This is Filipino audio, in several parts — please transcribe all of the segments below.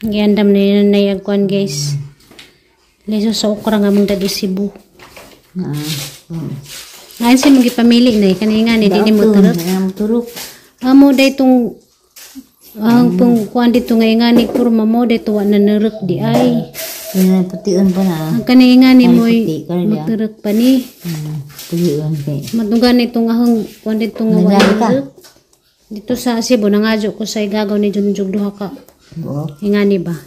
Giandam na nayagkuan guys. Leso sa okra nga mong dagi Cebu. Ngayon siya magipamili na kanina nga ni di mo turok. Amo day tong ang pungkuan dito nga ni puro mamo day tuwa na narek di ay. Yung putian pa na. Ang kanina ni mo turok pa ni. Putian kay. Matunggan itong ahong kuan dito nga wala. Dito sa Cebu nangadyo ko sa igagaw ni Junjug duha ka. Ingani ba?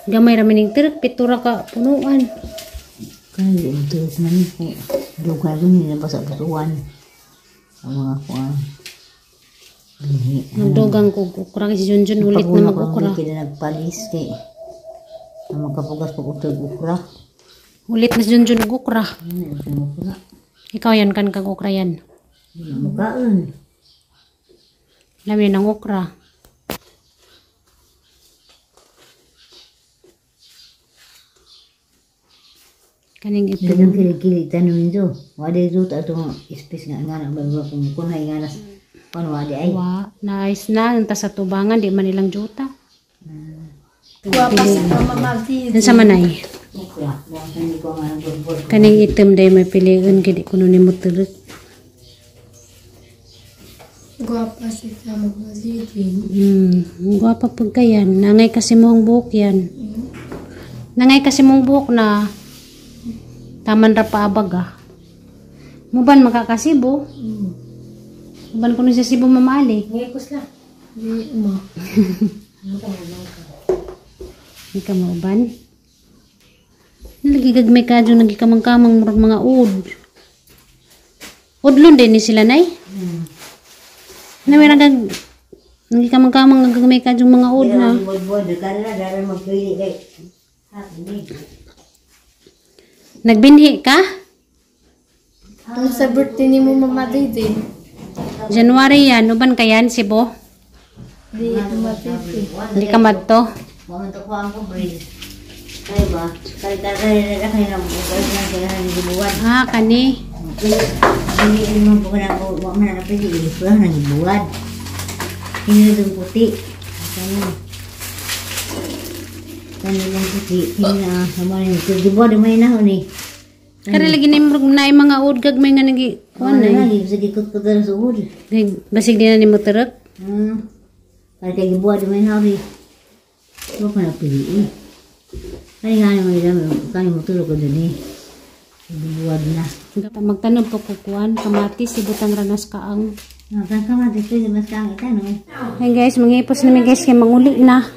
Gamay ra maning turok pitura ka punuan. Kaya yung turok man ko. Duga rin nila basa patuan. Ang mga kuan. Nagdugang ko ukra si Junjun ulit na mag-ukra. Hindi na nagpalis kay makapugas po ko ukra. Ulit na si Junjun mag-ukra. Ikaw yan kan kag-ukra yan. Mukaan. Lami ng ukra. Kaning ito. Yung kili-kili tanong nito. Wala ito atong space nga nga bago kung kunay nga nas. Ano wala ay? Wa, nice na nta sa tubangan di man ilang juta. Wa pa sa mamagti. Sa manay. Kaning item day may pilihan kidi kuno ni mo turok. Guwapa si sama magazine. Guwapa pag kayan. Nangay kasi mong buhok yan. Nangay kasi mong buhok na taman ra paabag ah. Muban makakasibo. Muban kuno sa Cebu mamali. Ngekos lang. Di mo. Hindi ka mauban. Lagi gagmay ka dyan nagikamang-kamang mga ud. Udlon din ni sila nay. Na may nagikamang-kamang gagmay ka dyan mga ud na. Nagbinhi ka? Ang sa birthday ni mo mamatay din. January yan. Uban ka yan, Cebu? Di mamatay din. Hindi ka madto? Mga ko ang ko breeze. Kaya ba? Kaya na bukas na sila ng gibuwan. Kani. Hindi mo bukan ako, wala man na pwede ilusulah ng gibuwan. Hindi yung puti. Kani yung puti. Hindi na sama yung gibuwan may nahon eh. Kaya lagi na yung mga ud gagmay nga nagi kuan na. Lagi sa gikot-kot na sa ud. Basig din na ni mo turok. Kaya kaya gibuwan may nahon eh. Huwag ka na piliin. Kaya nga naman ilang kaya mo tulog ko dun eh. Bibuwag na. Magtanong po kukuan, kamatis, sibutang ranas kaang. Kan kamatis ko mas kang itanong. Hey guys, mangipos namin guys kay manguli na.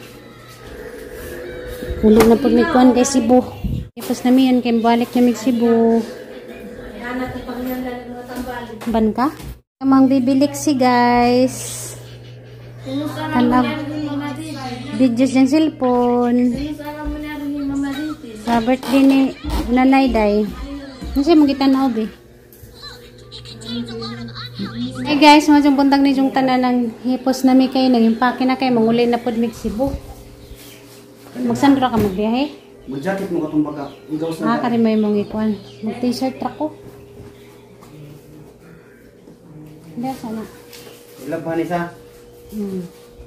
Uli na po may kuan kay Cebu. Ipos namin yan kay balik namin Cebu. Ban ka? Kamang bibiliksi guys. Tanap. Videos ng cellphone. Sa birthday ni Nanay Day. Kasi mo kita na obi. Hey guys, mga buntag ni yung tanan ng hipos na mi kayo. Nag-impake na kayo. Manguli na po mig Cebu. Magsandra ka magbiyahe? Mag-jacket mo katong baga. Kari may mong ikuan. Mag-t-shirt tra ko. Hindi, sana. Ilabhan isa.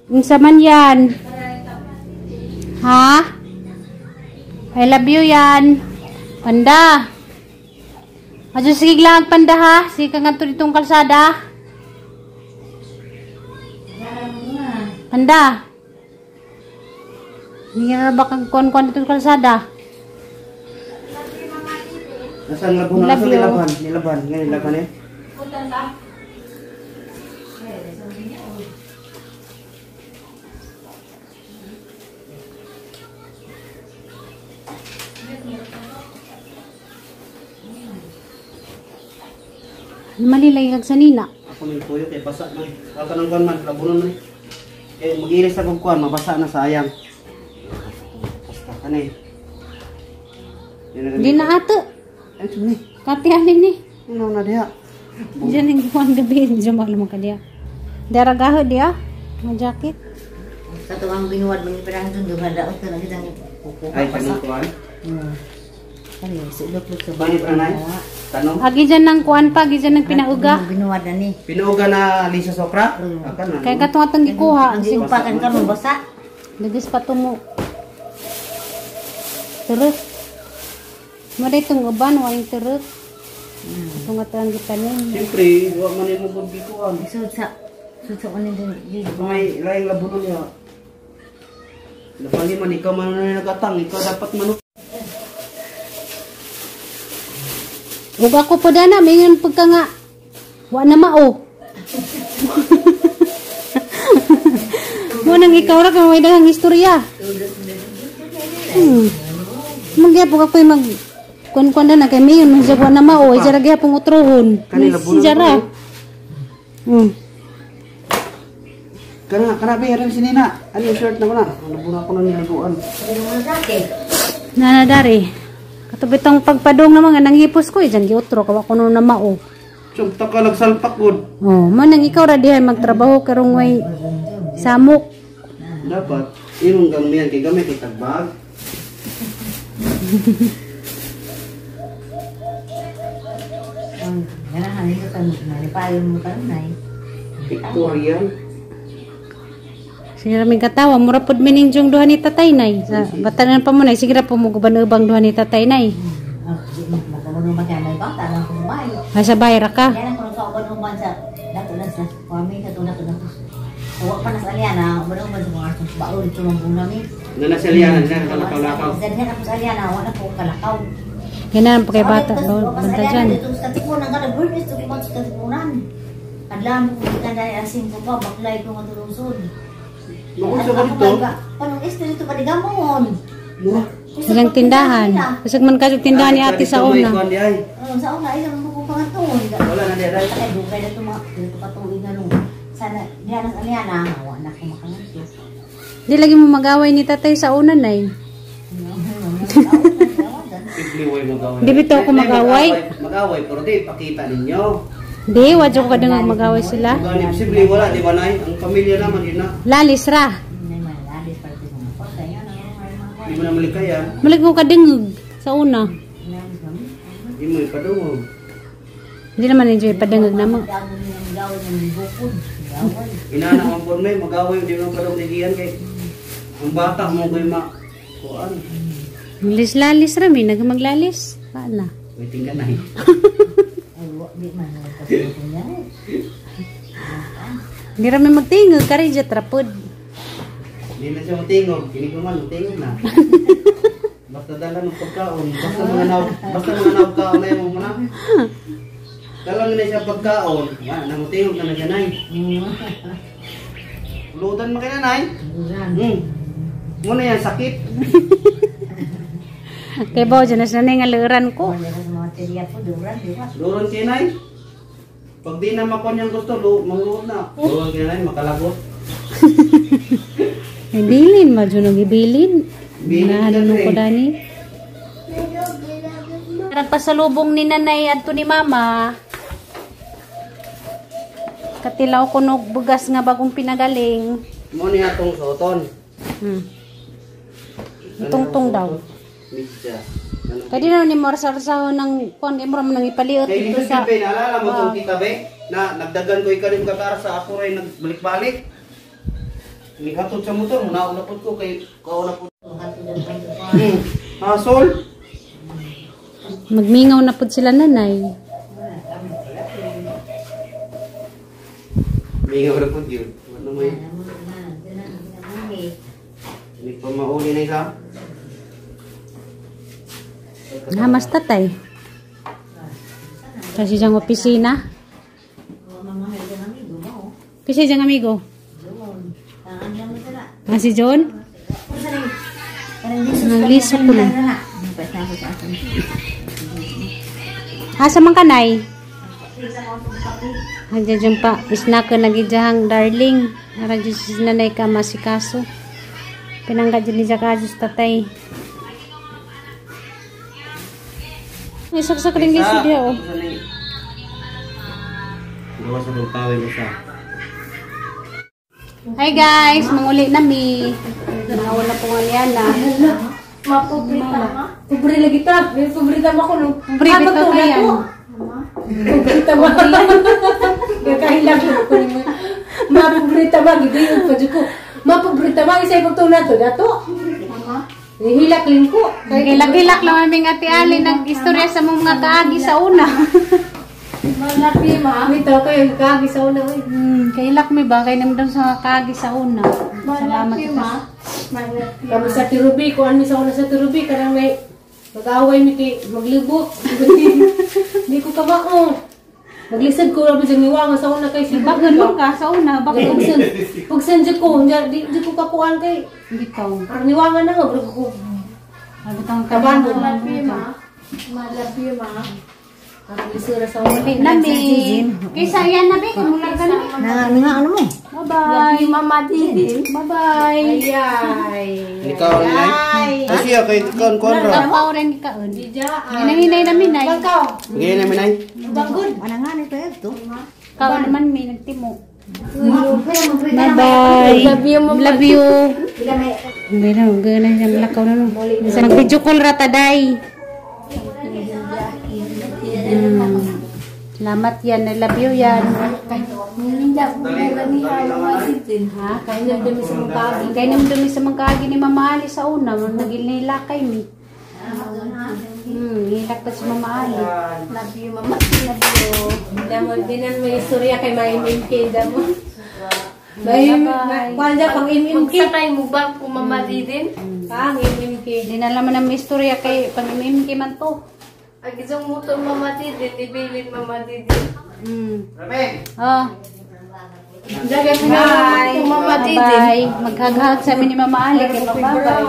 Unsa man yan? Ha? I love you yan. Panda. Adyo sige lang panda ha. Sige ka nga ditong kalsada. Panda. Hindi nga ba kang kuan-kuan ditong kalsada? Nasaan labon na? Nasaan nilaban? Nilaban. Nga nilaban eh. Malilay kag sanina. Ako may tuyo kay basa na. Kaka ng kuan man, labunon man. Eh, mag-iris akong kuan, mabasa na sayang. Basta ka na eh. Di na ato. Ay, ito ni. Katihanin ni. Ano na diha? Diyan yung kuhan gabi. Diyan malamang ka diya. Daragaho diya. Mga jacket. Sa tuwang binuwad mo yung perang doon, doon halaot ka na kitang kukuha. Ay, kanong kuan? Kaya, silok-lok sa Bani pa na tanong. Agi dyan ng kuhan pa. Agi dyan ng pinauga. Binuwad na ni. Pinuuga na lisa sokra? Akan na. Kaya katong atong gikuha. Ang siupakan ka mo, basa. Lagis pa mo. Terus. Mo day itong uban, waing terus. Itong atuan kita nin. Siyempre, huwag man yung mabod bituan. Sud sa ko nito dito. May laing labunon niya. Napali man, ikaw man na nagatang. Ikaw dapat manok. Ug ako po dana, mingon pagka nga. Wa na mao. Mo nang ikaw ra kay may daghang istorya. Magya po ako'y mag kun na kay mingon man wa na mao, ay jara gyapon utrohon. Kanila bunon. Jara. Kana biyaran si Nina. Ano yung shirt na ko na? Nabuna ko na niliguan. Nanadari. Katubitong pagpadong na mga nanghipos ko, dyan giutro, kawa ko na mao. Siyang taka nagsalpak good. Oh, manang ikaw ra dihay magtrabaho karong way samok. Dapat. Yung gang niyan, kay gamit itag bag. Ganahan ito kan nalipayon mo kanay. Victorian. Sige ra may katawa, mura pod mininjong duha ni tatay nay. Sa batanan pa mo nay, sige ra po mo guban-ubang duha ni tatay nay. Magkaroon ba kaya may bata lang kung bay. Ay sa bayra ka. Yan ang kung uban sa dato lang sa kami sa tulad na to. Huwag pa na sa Aliana, uban sa mga artong baon ito ng bunang ni. Na sa liyanan na, kalakaw-lakaw. Dahil ako sa Aliana, wala po kalakaw. Kailangan pa kay bata, banta dyan. Ito sa katipunan, kada birthday, ito kung sa katipunan. Adlam ko, kita dahil asin ko pa, baklay ko matulungsod. Makunsa ka dito? Panong isto dito pa di gamon. Silang tindahan. Kusag man kasog tindahan ni ate sa una. Sa una, ay naman ko pangatun. Wala na diya, right? Kaya doon, kaya dito patuloy na nung. Sana, diyan ang Aliana, hawa na ko makanganto. Di lagi mo mag-away ni tatay sa una nay. Di bitaw ko mag-away. Mag-away, pero di, pakita ninyo. Di, wadyo ko kadang mag-away sila. Simple, wala, di ba nay? Ang pamilya naman, yun na. Lalis ra. Di mo na malikayan. Malig ko kadingog sa una. Di mo ipadungog. Hindi naman enjoy padangog na mo. Inaanak ang porme, mag-away, di mo padung nigiyan kay ang bata mo ko'y kuan. Lalis ra mi, nagmaglalis. Paala. Waiting ka na eh. Hindi ra mi magtingog, kari dya trapod. Hindi na siya matingog, hindi ko man, matingog na. Basta dala ng pagkaon, basta mga naugkaon na yung mga dala na siya pagkaon, namutingog na na ganay. Ludan mo kay nanay? Muna yan, sakit. Kaya ba, dyan na sa nangaluran ko. Luran kay nay. Pag di na makon yung gusto, mangluod na. Luran kay nay, makalagot. Ay, bilin, madyo nang ibilin. Bilin Nahanan ka, ko eh. dani. Nagpasalubong ni nanay at ni mama. Katilaw ko nog bugas nga bagong pinagaling. Mo niya tong soton. Tungtong daw. Midya. Kadi na ni Marsa-Marsa ng kuan kay mo nang ipaliot Kay dito dito sa sa naalala mo kung kita be na nagdagan ko ikalim kakara sa ako ray nagbalik-balik. Ligatod sa motor, nauna po ko kay kauna po. Sol. magmingaw na pud sila nanay. Mingaw na po yun. Ano may hindi pa mauli na isa. Namas tatay. Kasi diyang opisina. Kasi diyang amigo. Ah, si John? Nanglisok ko lang. Asa man kanay? Hanggang dyan pa. Isna ko nagidjahang darling. Harang dyan si nanay ka masikaso. Pinangga dyan ni Jakajus tatay. Isaksak rin gisi dia oh. Gawa sa tawin mo siya. Hi guys, manguli nami. Nawala po nga yan na. Mapobrita ma? Pobre lagi ta. Pobrita mo ko no. Pobre bito ka yan. Pobrita mo. Kakahilang ko ni mo. Mapobrita ba gidi pa ko. Mapabrita mo isa ipagtong na to dato. Hilak lingko. Hilak-hilak lang aming Ate Ali nag-istorya sa mga kaagi sa una. Malapi ma. Ito kayo kaagi sa una. Kailak mi ba? Kay namdam sa mga kaagi sa una. Salamat ma. Kami sa Tirubi, kung ano sa una sa Tirubi, karang may mag-away mi kay maglibot. Hindi ko kabao. Naglisad ko rabi sa niwangan sa una kay si Bagan mo ka sa una. Bagan mo. Pagsanjit ko, di ko kapuan kay. Hindi ka. Ang niwangan na nga, bro ko. Abitang Kabando. Malapi ma. Ang lisura sa una. Nami. Kaysa yan na be. Kamulang ka na. Ano mo? Bye-bye. Mama Didi. Bye-bye. Ayay. Ikaw rin ay. Kasi kay kon ra. Kapaw rin kaon. Dija. Hinahinay namin ay. Bangkaw. Gaya namin ay. Bangod. Ano nga nito ito? Kaon naman may nagtimo. Bye-bye. Love you, Mama. Love you. Hindi na, gana siya malakaw na no. Sa nag-video call rata day. Salamat yan, I love you yan. Ha? Kaya nagdami sa mga kaagi. Kaya naman dumi sa mga kaagi ni Mama Ali sa una, nagililakay mi. Hilak pa si Mama Ali. Love you, Mama. Love you. Damo, dinan mo istorya kay MMK. Damo. Kaya pang MMK. Magsakay mo ba kung mamadidin? Pang MMK. Hindi na alam ng istorya kay pang-imimki man to. Ang isang mo itong mamadidin, ibilin mamadidin. Oh. Dagat na Bye. Kung mamadidin. Bye. Maghag-hag sa amin ni Mama Ali kay mababay.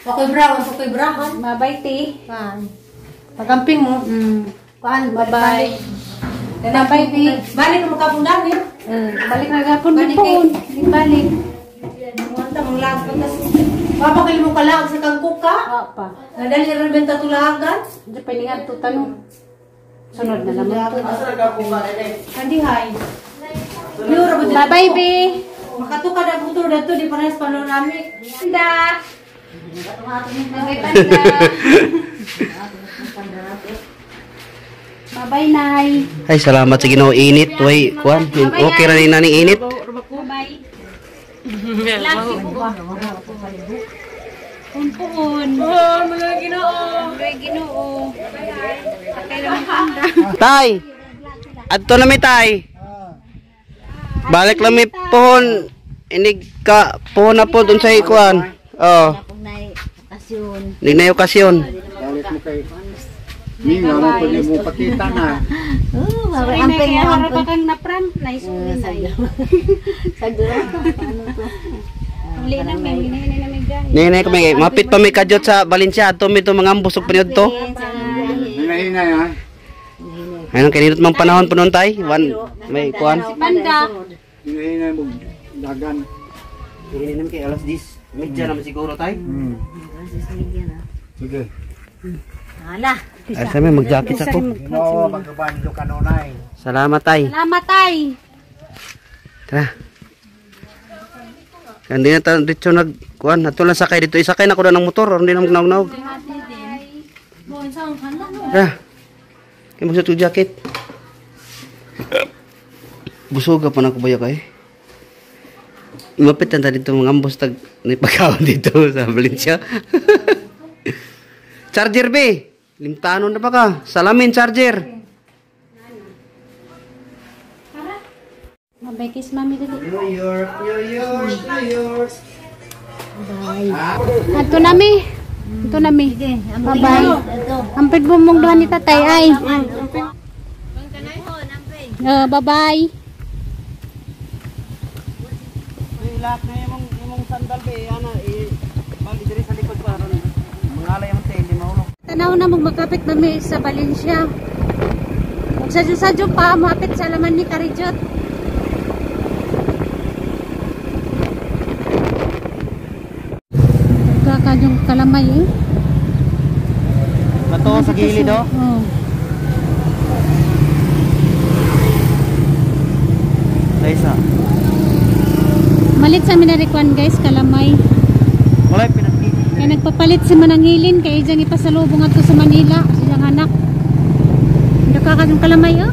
Pakoy brown, pakoy brown. Mabay ti. Pagamping mo. Paan, Bye. Bye, Bi. Balik mo kapundan eh. Balik na gapon din po. Balik. Manta mong lagat. Papakil mo ka lang sa kangkuk ka. Pa. Nadali rin benta tulagan. Hindi pa niyan to tanong. Sunod na naman to. Kandi hay. Yura ba dito? Bye-bye, Bi. Makatuka na buto na to, di parehas panoramic. Panda. Bye-bye, Panda. Bye-bye, Nay. Ay, salamat sa Ginoo init. Way, kuan. Okay ra ni nani init. Bye-bye. Lagi po. Pumpun. Oh, mga Ginoo. Mga Ginoo. Patay naman Panda. Tay. Adto na mi tay. Balik lang mi pohon. Inig ka pohon na po dun sa ikuan. Oh. Kung na okasyon. Nig na okasyon. Balik mo kay Ning ano pwede mo pakita na. Sorry, Ang Nay, kaya mo harap ka kang na-prank. Nice ulit, Nay. sa duro. Ano to? Uli na, may hinahinay na may gahe. Nene ko may mapit pa mi kadyot sa Valencia ato mi to mga ambusog period to. Hinahinay ha. Ayun kaninot mang panahon punon tay. May kuan. Panda. Hinahinay mo dagan. Hindi naman kay alas 10. Medya naman siguro tay. Sige. Hala. Ay sa may mag-jacket ako. No, magkabando kanunay. Salamat tay. Salamat, Tay. Tara. Hindi na tayo dito nag-kuhan. Nato lang sakay dito. Isakay na ko na ng motor. Hindi na magnaog-naog. Tara. Kaya magsat ko jacket. Busoga pa na ko baya kay. Mapit na dito mga ambos tag pagkaon dito sa Valencia. Charger be. Limtanon na pa ka. Salamin charger. Mabay kiss mami dali. New York, New York, New York. Ato nami. Ato nami. Bye-bye. Ampit bumong doon ni tatay ay. Bye-bye. Lahat na yung sandal be ana bali diri sa likod para mangalay ang tail di mahulog. Tanaw na magmakapit mami sa Valencia. Magsadyo-sadyo pa mapit sa laman ni Karijot. Kakanyong kalamay eh. Bato sa gilid oh. Oh. Isa. Malit sa minarikwan guys, kalamay. Wala pinagkiki. Kaya nagpapalit si Manangilin kaya dyan ipasalubong ato sa Manila. Silang anak. Nakakanyong kalamay oh.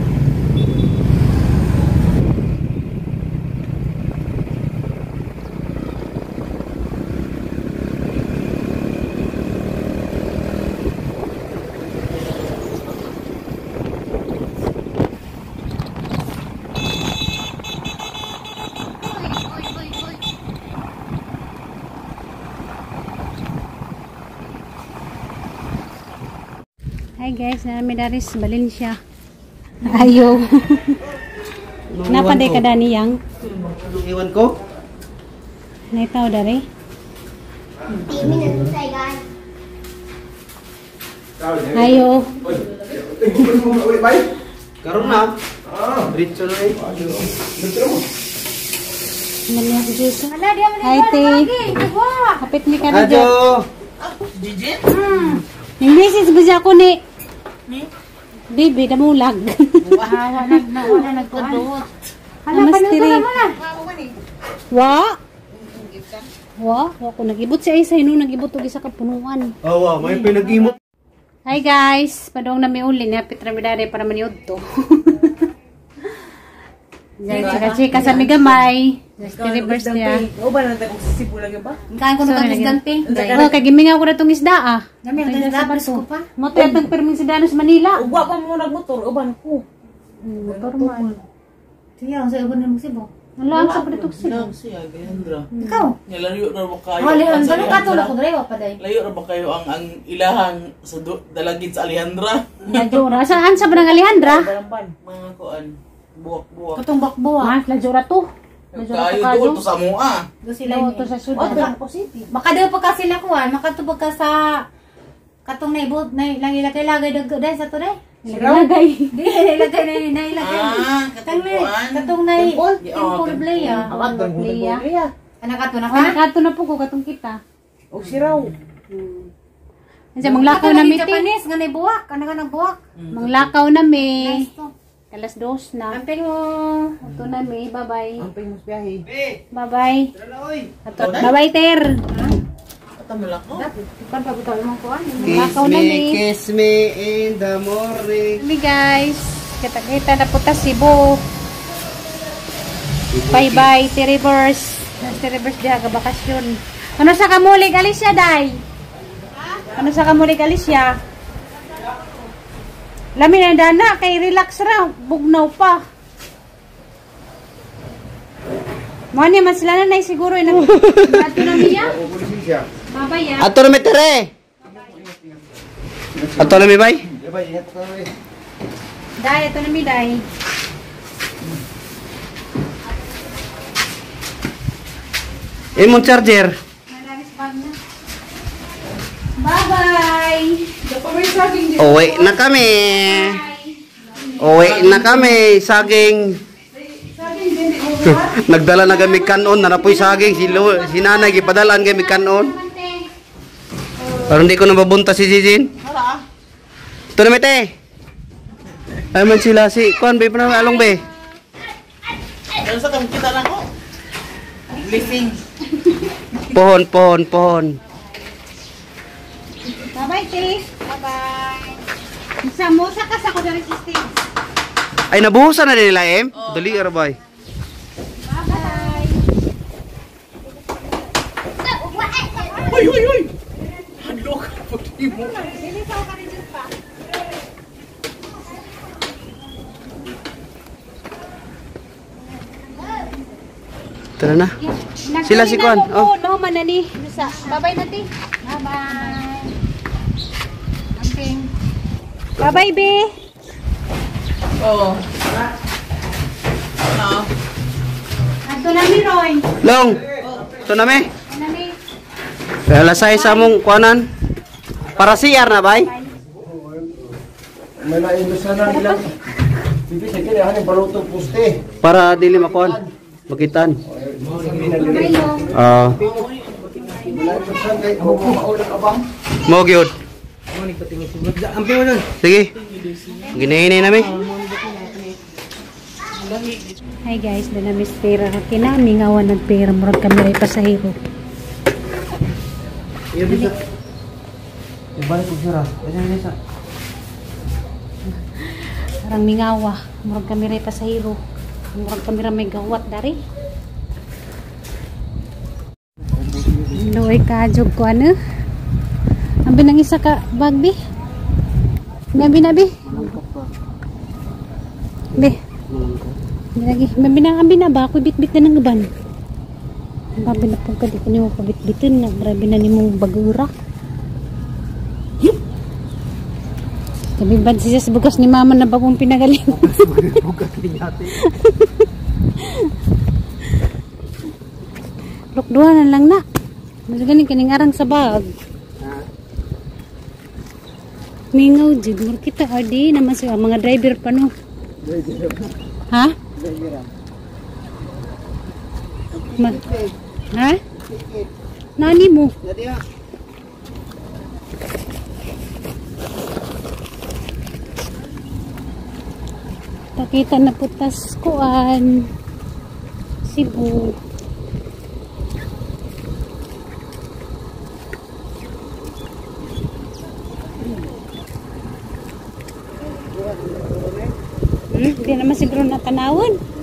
Hi guys, namin daris Valencia. Ayaw. Napanday ka dani yang? Anong iwan ko? Naitaw dari? Ayaw. Karon na. Diretso na eh. Mali ako Jason. Hi te. Kapit ni ka na dyan. Adyo. Yung message ba siya ako ni? Baby, namulag. Wala nagpudot. Namastiri. Wa? Wa? Wa ko nagibot siya isa. Hino nagibot og isa ka punuan. Oh, wow. May pinag-imot. Hi guys, padong na may uli na pitramidare para maniud to. Guys, chika sa migamay. Just reverse niya. O ba na tayo sisipo lagi ba? Kain ko na itong isdante. Oh, kay gimingaw ko na tong isda ah. Dami ang isda ko pa. Mo tayo tong perming isda sa Manila. Uwa pa mo nagmotor, uban ko. Motor man. Siya, ang sa ibon ng musibo. Wala sa pala itong sila. Siya, Alejandra. Ikaw? Layo na ba kayo? Alejandra, nung katulog ko dali, pa day. Layo na ba kayo ang ilahang sa dalagit sa Alejandra? Lajura. Saan sa ba ng Alejandra? Balamban. Mga kuan. Buwak-buwak. Katong bakbuwa. Ah, Lajura to. Lajura to Kayo kayo. doon to sa mua. Do sila Layo to sa sudan. Maka daw pa kasi lakuan, makatubag ka sa katong naibot na lang ilagay dahil sa to day. Lagay. Di ilagay na ilagay. Ah, katungkuan. Katong na temple playa. Awag ng Leia. Anak kato na Ah, ka? nakato na po ko katong kita. O siraw. Kasi manglakaw na mi ti. Japanese nga buwak, anak ka ng buwak. Manglakaw na mi. Ito. Alas 2 na. Amping mo. Ito na mi. Bye-bye. Ang pingos biyahe. Bye-bye. Tara na, oy. Bye-bye, Ter. Katamulak ko. Kan pa bitaw mo ko ano. Manglakaw na mi. Kiss me in the morning. Kami guys. Kita-kita na po ta Cebu. Bye-bye, T-Reverse. T-Reverse diha ka bakasyon. Ano sa kamulig, Alicia, day? Ano sa kamulig, Alicia? Lamin na dana, kay relax ra. Bugnaw pa. Mani man sila na siguro. Ato na miya? Babay ah. Ato na may tere. Ato na may bay. Day, ito na mi, day. Imong charger. Bye-bye. Uwi na kami. Uwi na kami. Saging. Nagdala na kami kanon. Nanapoy saging. Si nanay gipadalaan kami kanon. Parang di ko nababunta si Jijin. Ito na mete. Ay man sila si Kuan be pa along be. Ano sa kami kita na ko? Blessing. Pohon, pohon, pohon. Bye-bye, Tis. Bye-bye. Isa mo, sakas ako na resistance. Ay nabuhusan na din nila em. Dali arbay. Bye-bye. Hoy, hoy, hoy. Hadlok. Puti mo. Tara na. Sila si Kuan. Oh. Oh, man na ni. Bye-bye na, Tis. Bye-bye. Amping. Bye-bye, Be. Oo. Ano? Ato na mi, Roy. Long. Ito na me. Ano na mi? Lasay sa mong kuanan. Para CR na bay. May naibos na nila. Bibi sa kanya hanin balutong poste. Para dili makuan. Makitan. Bye-bye, Long. Mo gyud. Sige. Ginahinay namin. Hi guys, na namis pera ka kinami ngawan ng pera murag kami ray pasahero. Iya bisa. Ibalik ko sira. Ganyan bisa. Parang mingawa, murag kami ray pasahero. Murag kami ra may gawat dari. Loy kajog ko ano? Ambi nang isa ka bag bi. Nabi nabi. Be. Lagi, mabinang ambi na ba ako bit-bit na ng uban. Babi na pagka di ko niyo pabit-bitin na grabe na nimong bagura. Kabibad siya sa bugas ni mama na bagong pinagaling. Bukas ni ate. Lukduhan lang na. Mas ganing kaning arang sa bag. Mingaw jud mo kita adi naman sila mga driver pa no. Ha? Ha? Nani mo? Jadi ya. Pakita na putas kuan. Cebu. Hindi naman siguro natanawon.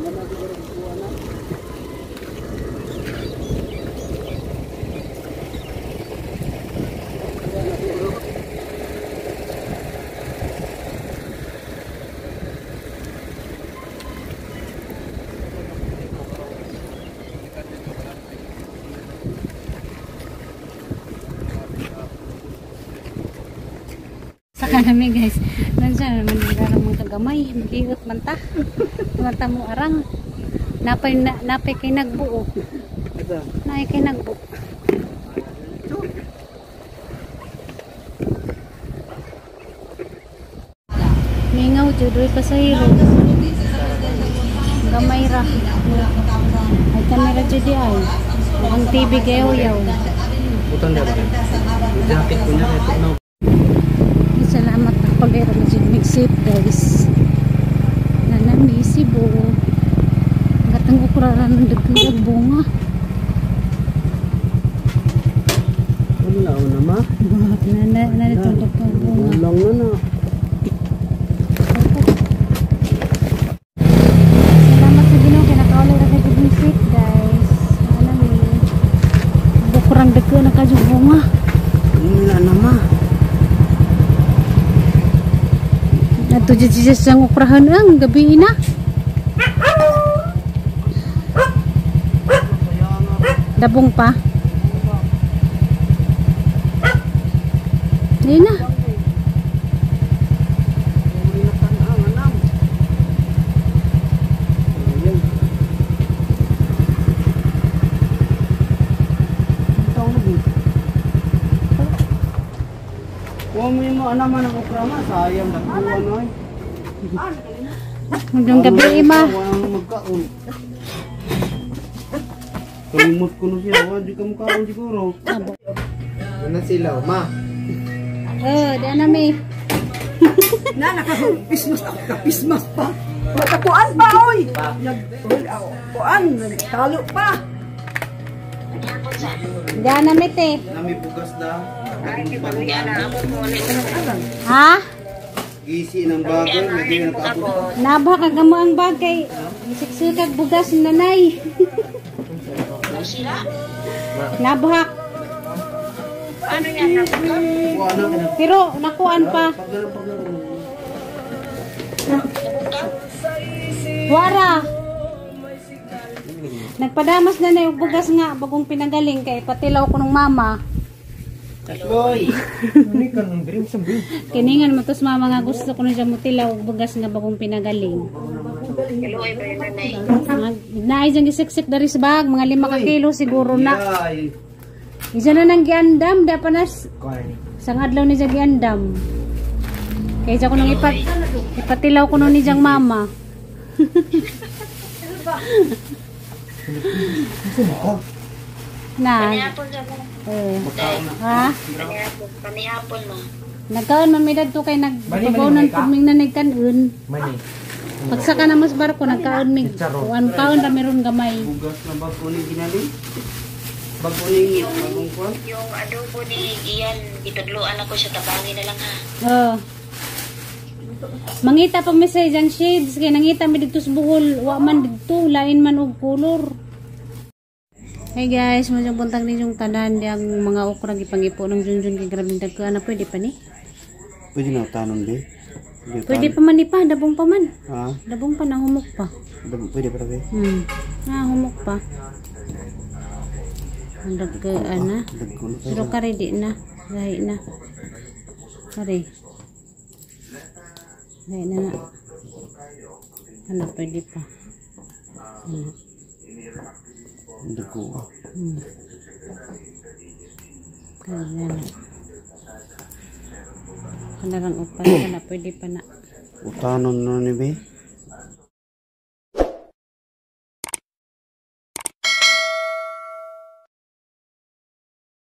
Saka namin guys, nandiyan naman nilarang mga kagamay, maghiot man ta. Mata mo arang. Napay kay nagbuo. Napay kay nagbuo. Mingaw judoy pasahero. Gamay ra. Ay kamera judi ay. Ang TV gayaw-yaw. Bukan dah. Jaket punya itu no. Salamat na pag-aira na dyan mag-safe guys. Nanami Cebu. Gatang ukuraran ng dagdag bunga. Ano lang nama? Nanitong dagdag bunga. Ulang na. Salamat sa Ginoo kay nakawala ra kay mag-safe guys. Nanami. Bukurang dagdag na kadyo bunga. Wala nama. Ato dyan siya sang ukrahan ang gabi na. Dabong pa. Hindi na. Huwag mo yung naman ang ukrama, sayang nagbuwan ay. Hanggang gabi ima. Walang magkaon. Kalimot ko na siya, wala di ka makaon siguro. Ano sila, ma? Di anami. Nakapismas pa. Matakuan pa, oy! Nagkuan, talo pa. Di anami te. Nami bugas na. Ha? Gisi ng bagay, hindi na nakaabot pa. Nabha kagamo ang bagay. Isiksukag bugas nanay. Nabha. Wala ka na. Pero nakuan pa. Wara. Nagpadamas na na yung bugas nga bagong pinagaling kay patilaw ko ng mama. Boy. Kiningan mo tos mama nga gusto ko na siya mutilaw bugas nga bagong pinagaling. Naay dyan gisiksik dari sa bag, mga 5 ka kilo siguro na. Isa na nang giandam, dapanas. Sang adlaw ni siya giandam. Kaya siya ko nang ipatilaw ko nun ni siyang mama. Na. Ha? Panihapon mo. Nagkaon man may dagto kay nagpagawnan pud ming nanigkanon. Pagsaka na mas barko nagkaon mig. Kuan kaon ra meron gamay. Bugas na ba po ni ginali? Bago ni bagong kuwan? Yung adobo ni Ian, itudluan ako siya, tabangin na lang ha. Oh. Mangita pag message ang shades kay nangita mi didto sa Bohol, wa man didto lain man og color. Hey guys, masyong buntag din yung tanan yang mga okra gipangipo ng Junjun kay grabing dagko na pwede pa ni. Pwede na tanon di. Pwede pa man ni pa, dabong pa man. Ha? Dabong pa na humok pa. Pwede pa rin. Humok pa. Ang dagkaan na. Pero kare di na. Gahi na. Kare. Ngayon na. Ano, pwede pa. Ano. Hindi ko. Kaya na. Kanalang upan ka na, pwede pa na. Utanon na ni Be.